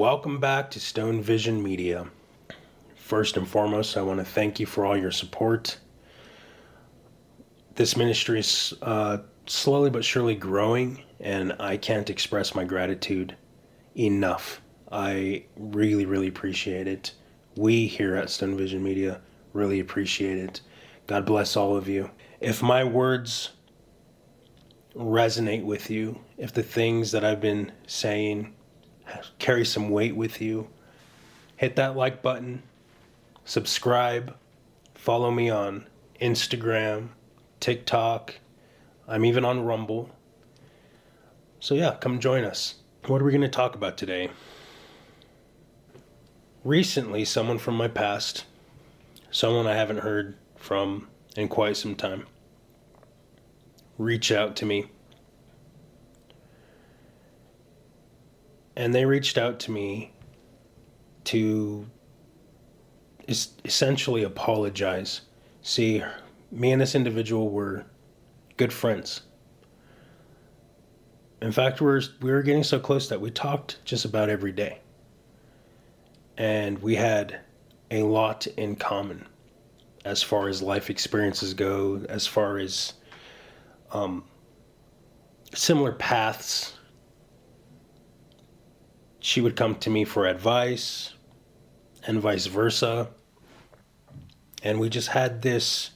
Welcome back to Stone Vision Media. First and foremost, I want to thank you for all your support. This ministry is slowly but surely growing, and I can't express my gratitude enough. I really, really appreciate it. We here at Stone Vision Media really appreciate it. God bless all of you. If my words resonate with you, if the things that I've been saying carry some weight with you, hit that like button, subscribe, follow me on Instagram, TikTok. I'm even on Rumble. So yeah, come join us. What are we going to talk about today? Recently, someone from my past, someone I haven't heard from in quite some time, reached out to me. And they reached out to me to essentially apologize. See, me and this individual were good friends. In fact, we were getting so close that we talked just about every day. And we had a lot in common as far as life experiences go, as far as similar paths. She would come to me for advice and vice versa. And we just had this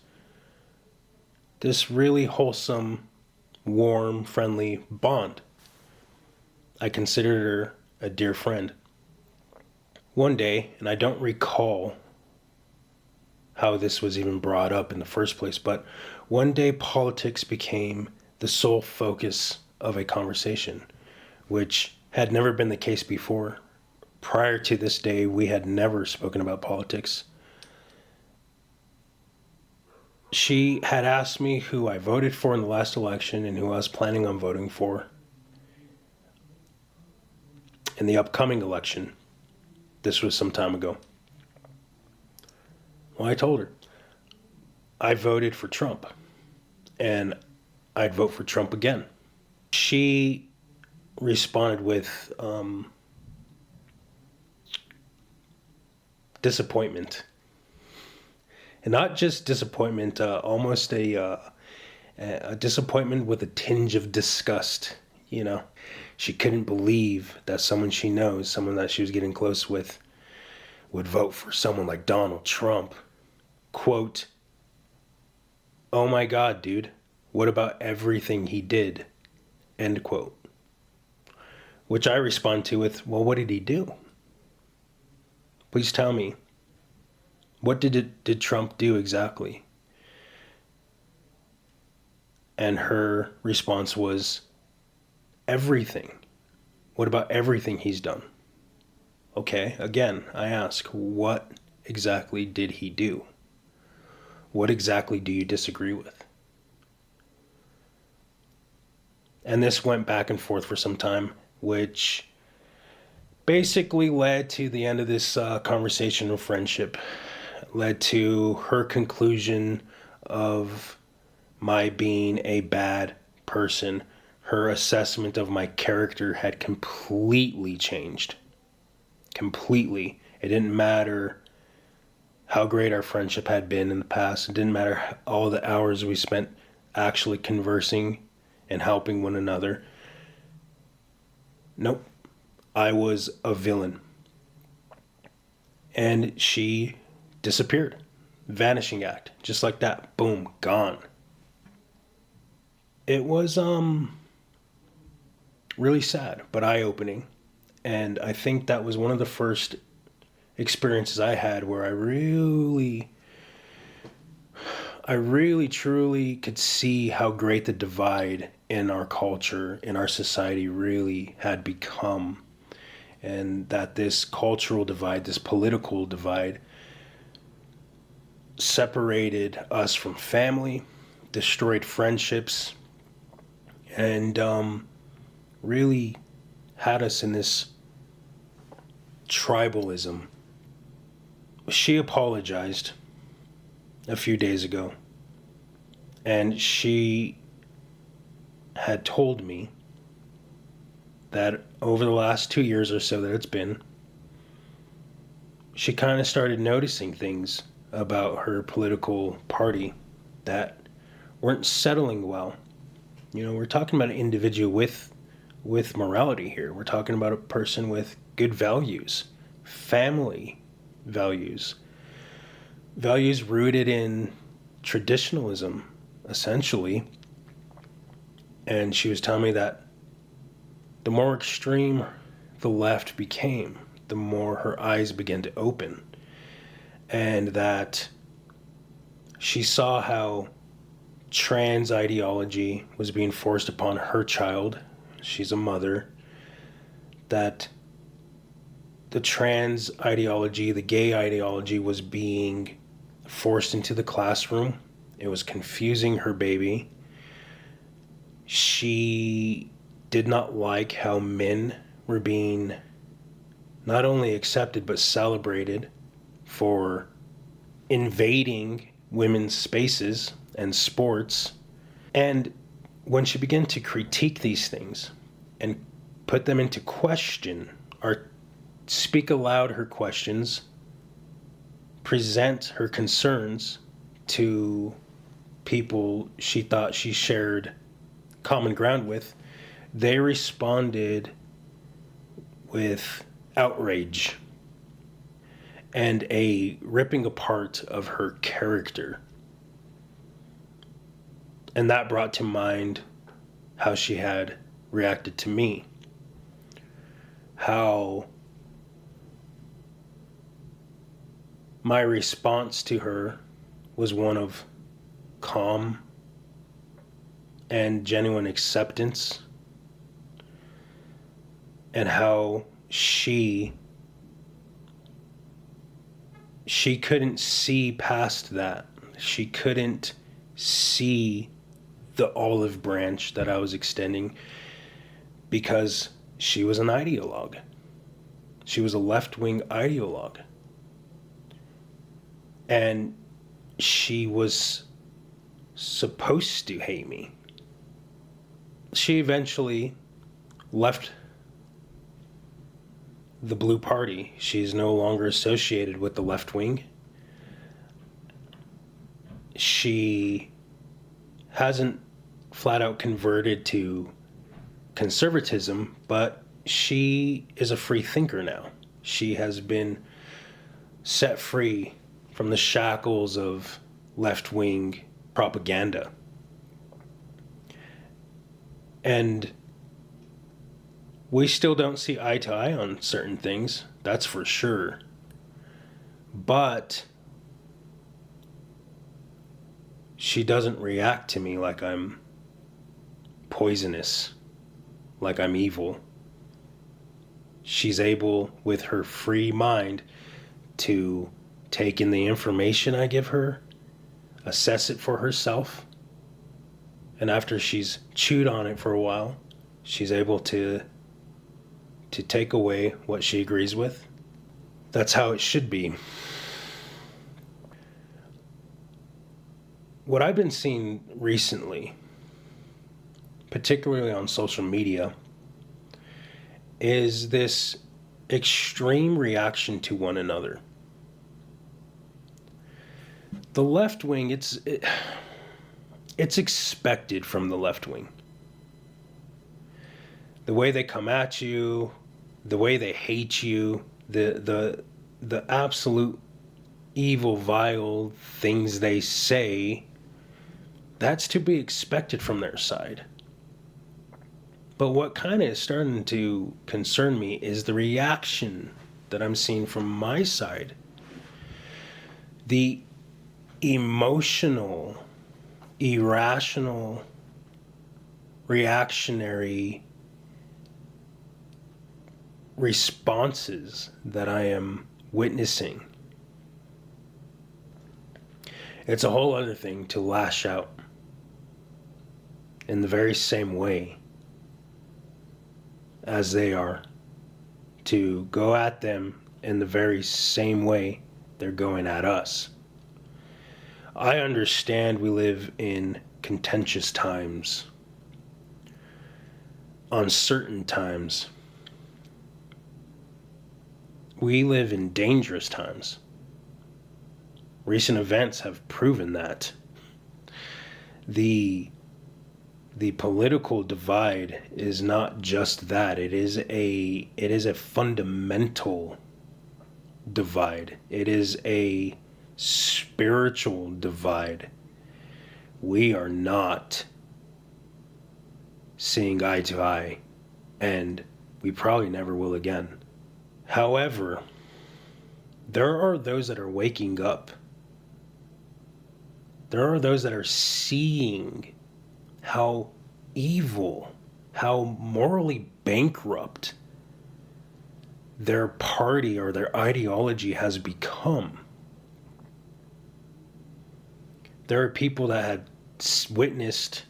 really wholesome, warm, friendly bond. I considered her a dear friend. One day, and I don't recall how this was even brought up in the first place, but one day politics became the sole focus of a conversation, which had never been the case before. Prior to this day, we had never spoken about politics. She had asked me who I voted for in the last election and who I was planning on voting for in the upcoming election. This was some time ago. Well, I told her I voted for Trump and I'd vote for Trump again. She responded with disappointment. And not just disappointment, almost a disappointment with a tinge of disgust. You know, she couldn't believe that someone she knows, someone that she was getting close with, would vote for someone like Donald Trump. Quote, "Oh my God, dude, what about everything he did?" End quote. Which I respond to with, well, what did he do? Please tell me. What did Trump do exactly? And her response was, everything. What about everything he's done? Okay, again, I ask, what exactly did he do? What exactly do you disagree with? And this went back and forth for some time, which basically led to the end of this conversation of friendship. Led to her conclusion of my being a bad person. Her assessment of my character had completely changed. Completely. It didn't matter how great our friendship had been in the past. It didn't matter all the hours we spent actually conversing and helping one another. Nope. I was a villain. And she disappeared. Vanishing act. Just like that. Boom. Gone. It was really sad, but eye-opening. And I think that was one of the first experiences I had where I really truly could see how great the divide in our culture, in our society really had become. And that this cultural divide, this political divide, separated us from family, destroyed friendships, and really had us in this tribalism. She apologized a few days ago, and she had told me that over the last 2 years or so that it's been, she kind of started noticing things about her political party that weren't settling well. You know, we're talking about an individual with morality here. We're talking about a person with good values, family values, values rooted in traditionalism, essentially. And she was telling me that the more extreme the left became, the more her eyes began to open. And that she saw how trans ideology was being forced upon her child. She's a mother. That the trans ideology, the gay ideology, was being forced into the classroom. It was confusing her baby. She did not like how men were being not only accepted but celebrated for invading women's spaces and sports. And when she began to critique these things and put them into question, or speak aloud her questions, present her concerns to people she thought she shared common ground with, they responded with outrage and a ripping apart of her character. And that brought to mind how she had reacted to me. How my response to her was one of calm and genuine acceptance, and how she couldn't see past that. She couldn't see the olive branch that I was extending because she was an ideologue. She was a left-wing ideologue. And she was supposed to hate me. She eventually left the Blue Party. She's no longer associated with the left wing. She hasn't flat out converted to conservatism, but she is a free thinker now. She has been set free from the shackles of left-wing propaganda. And we still don't see eye to eye on certain things, that's for sure. But she doesn't react to me like I'm poisonous, like I'm evil. She's able, with her free mind, to take in the information I give her, assess it for herself, and after she's chewed on it for a while, she's able to take away what she agrees with. That's how it should be. What I've been seeing recently, particularly on social media, is this extreme reaction to one another. The left wing, it's expected from the left wing. The way they come at you, the way they hate you, the absolute evil, vile things they say, that's to be expected from their side. But what kind of is starting to concern me is the reaction that I'm seeing from my side. The emotional, irrational, reactionary responses that I am witnessing. It's a whole other thing to lash out in the very same way as they are, to go at them in the very same way they're going at us. I understand we live in contentious times, uncertain times. We live in dangerous times. Recent events have proven that. The political divide is not just that. It is a fundamental divide. It is a spiritual divide. We are not seeing eye to eye, and we probably never will again. However, there are those that are waking up. There are those that are seeing how evil, how morally bankrupt their party or their ideology has become. There are people that had witnessed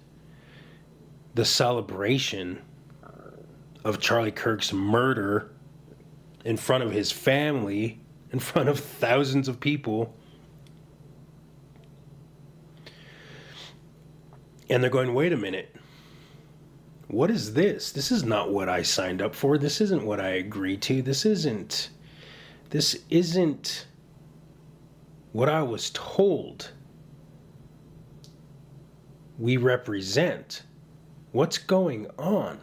the celebration of Charlie Kirk's murder in front of his family, in front of thousands of people. And they're going, wait a minute. What is this? This is not what I signed up for. This isn't what I agreed to. This isn't what I was told we represent. What's going on?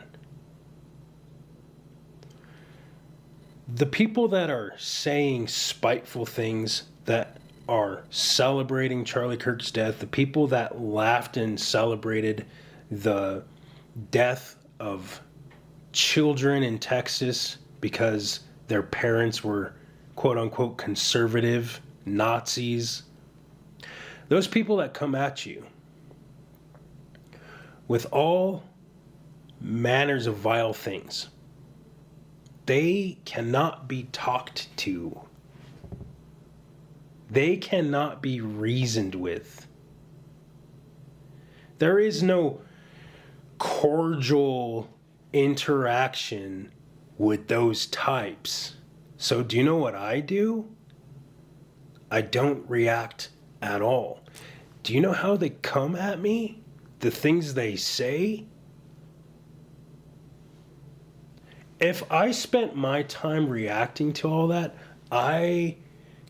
The people that are saying spiteful things, that are celebrating Charlie Kirk's death, the people that laughed and celebrated the death of children in Texas because their parents were quote unquote conservative Nazis, those people that come at you with all manners of vile things, they cannot be talked to. They cannot be reasoned with. There is no cordial interaction with those types. So do you know what I do? I don't react at all. Do you know how they come at me? The things they say? If I spent my time reacting to all that, I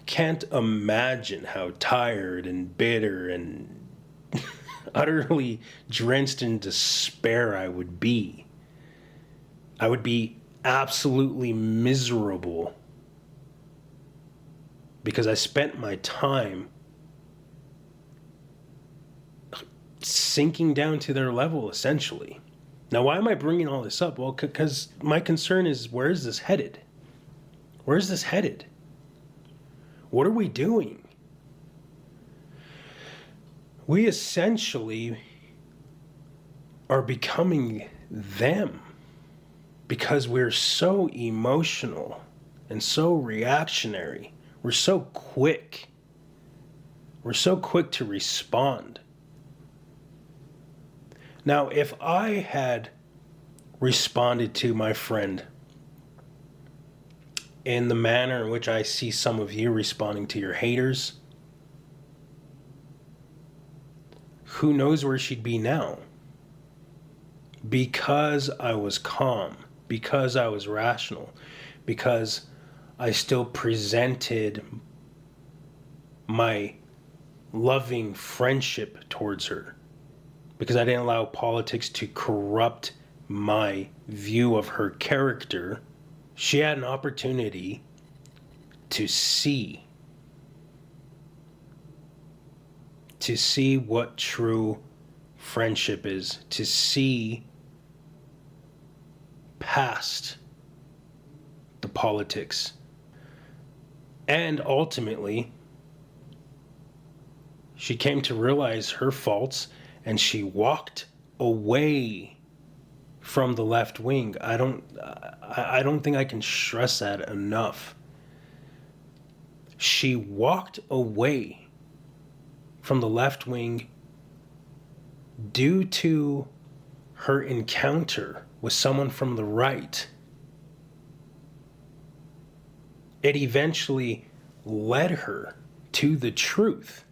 can't imagine how tired and bitter and utterly drenched in despair I would be. I would be absolutely miserable because I spent my time sinking down to their level, essentially. Now, why am I bringing all this up? Well, because my concern is, where is this headed? Where is this headed? What are we doing? We essentially are becoming them because we're so emotional and so reactionary. We're so quick. We're so quick to respond. Now, if I had responded to my friend in the manner in which I see some of you responding to your haters, who knows where she'd be now? Because I was calm, because I was rational, because I still presented my loving friendship towards her, because I didn't allow politics to corrupt my view of her character, she had an opportunity to see what true friendship is, to see past the politics. And ultimately, she came to realize her faults and she walked away from the left wing. I don't think I can stress that enough. She walked away from the left wing due to her encounter with someone from the right. It eventually led her to the truth.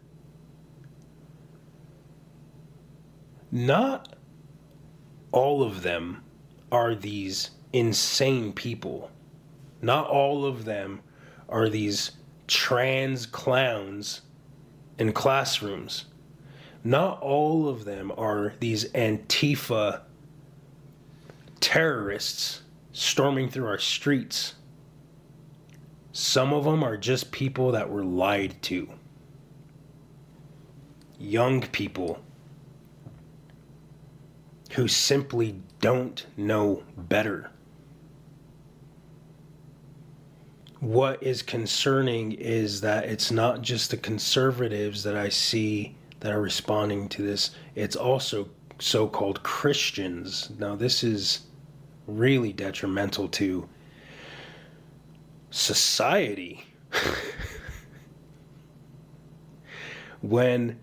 Not all of them are these insane people. Not all of them are these trans clowns in classrooms. Not all of them are these Antifa terrorists storming through our streets. Some of them are just people that were lied to. Young people who simply don't know better. What is concerning is that it's not just the conservatives that I see that are responding to this, it's also so-called Christians. Now, this is really detrimental to society. when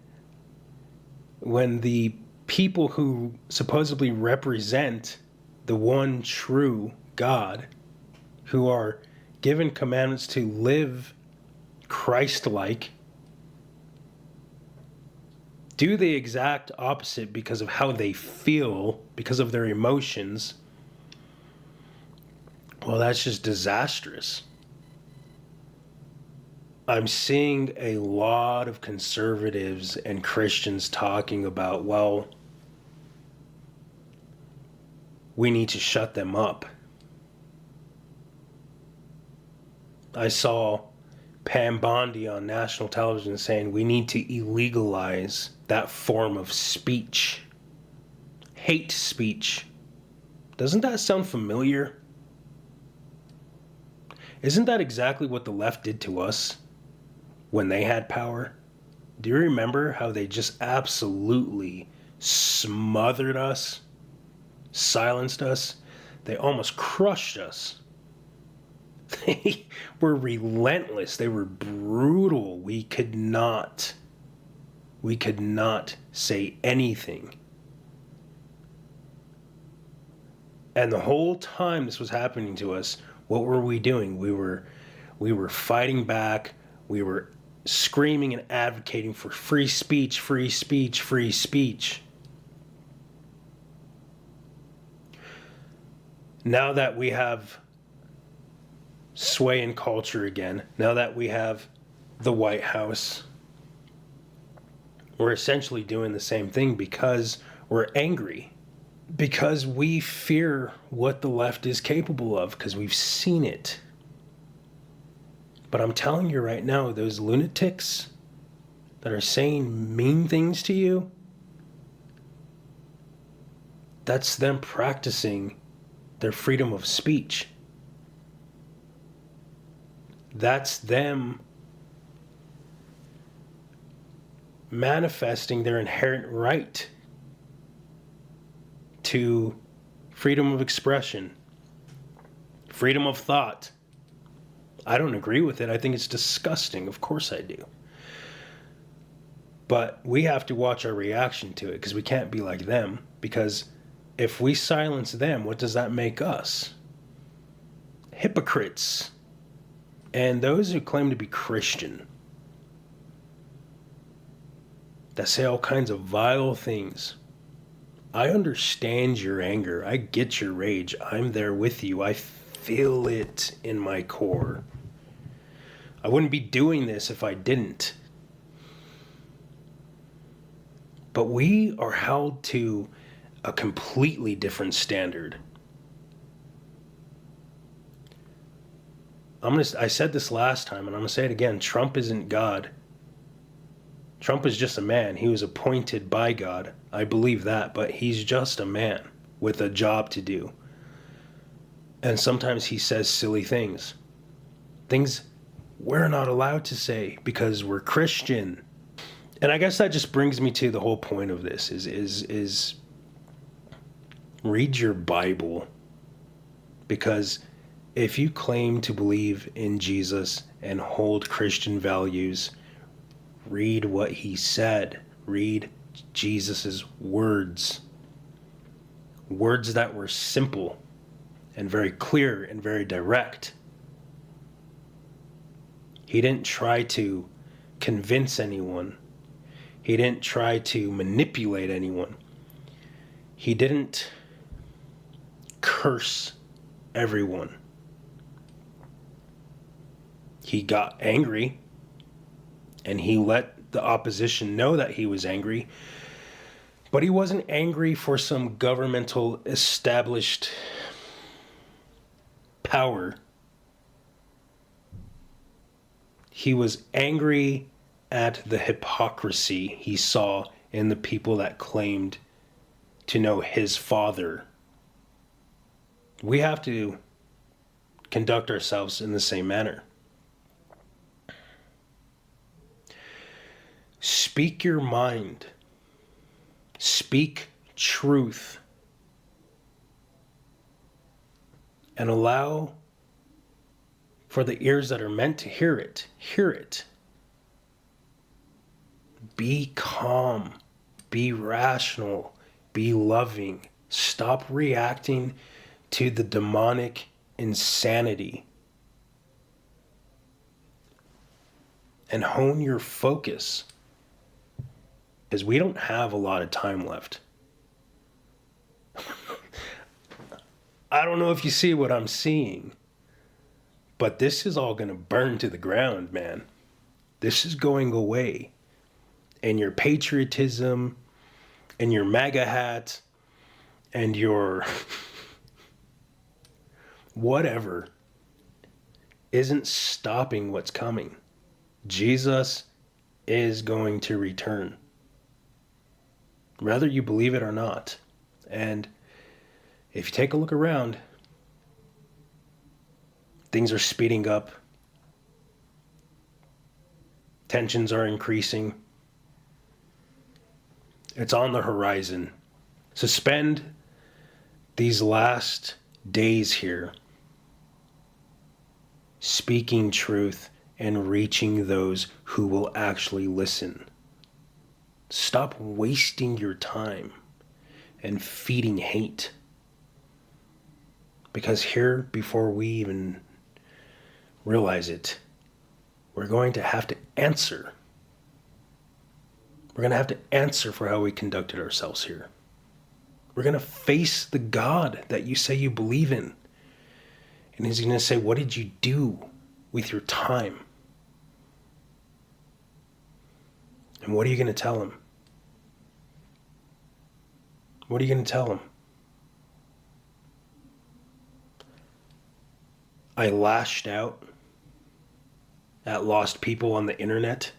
the people who supposedly represent the one true God, who are given commandments to live Christ-like, do the exact opposite because of how they feel, because of their emotions, well, that's just disastrous. I'm seeing a lot of conservatives and Christians talking about, well, we need to shut them up. I saw Pam Bondi on national television saying we need to illegalize that form of speech. Hate speech. Doesn't that sound familiar? Isn't that exactly what the left did to us when they had power? Do you remember how they just absolutely smothered us, silenced us? They almost crushed us. They were relentless. They were brutal. We could not say anything. And the whole time this was happening to us, what were we doing? We were fighting back. We were screaming and advocating for free speech, free speech, free speech. Now that we have sway in culture again, now that we have the White House, we're essentially doing the same thing because we're angry. Because we fear what the left is capable of, because we've seen it. But I'm telling you right now, those lunatics that are saying mean things to you, that's them practicing their freedom of speech. That's them manifesting their inherent right to freedom of expression, freedom of thought. I don't agree with it. I think it's disgusting. Of course I do. But we have to watch our reaction to it, because we can't be like them. Because if we silence them, what does that make us? Hypocrites. And those who claim to be Christian, that say all kinds of vile things. I understand your anger. I get your rage. I'm there with you. I feel it in my core. I wouldn't be doing this if I didn't. But we are held to a completely different standard. I said this last time, and I'm going to say it again. Trump isn't God. Trump is just a man. He was appointed by God. I believe that, but he's just a man with a job to do. And sometimes he says silly things. Things we're not allowed to say because we're Christian. And I guess that just brings me to the whole point of this is read your Bible. Because if you claim to believe in Jesus and hold Christian values, read what he said. Read Jesus's words. Words that were simple and very clear and very direct. He didn't try to convince anyone. He didn't try to manipulate anyone. He didn't curse everyone. He got angry, and he let the opposition know that he was angry, but he wasn't angry for some governmental established power. He was angry at the hypocrisy he saw in the people that claimed to know his Father. We have to conduct ourselves in the same manner. Speak your mind. Speak truth. And allow for the ears that are meant to hear it. Hear it. Be calm. Be rational. Be loving. Stop reacting to the demonic insanity. And hone your focus. Because we don't have a lot of time left. I don't know if you see what I'm seeing, but this is all going to burn to the ground, man. This is going away. And your patriotism, and your MAGA hat, and your whatever isn't stopping what's coming. Jesus is going to return, whether you believe it or not. And if you take a look around, things are speeding up. Tensions are increasing. It's on the horizon. So spend these last days here speaking truth and reaching those who will actually listen. Stop wasting your time and feeding hate. Because here, before we even realize it, we're going to have to answer. We're going to have to answer for how we conducted ourselves here. We're going to face the God that you say you believe in. And he's going to say, what did you do with your time? And what are you going to tell him? What are you going to tell him? I lashed out at lost people on the internet.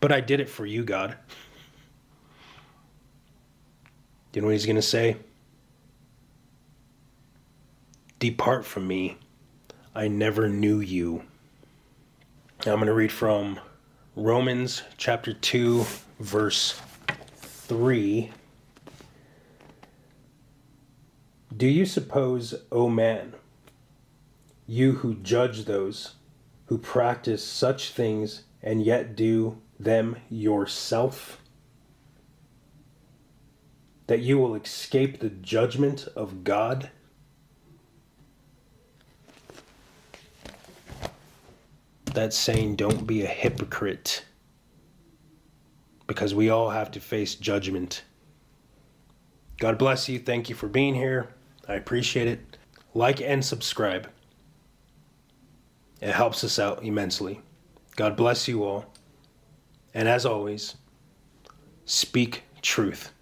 But I did it for you, God. You know what he's going to say? Depart from me. I never knew you. Now I'm going to read from Romans chapter 2, verse 3. Do you suppose, O man, you who judge those who practice such things and yet do them yourself, that you will escape the judgment of God? That's saying don't be a hypocrite, because we all have to face judgment. God bless you. Thank you for being here. I appreciate it. Like and subscribe. It helps us out immensely. God bless you all. And as always, speak truth.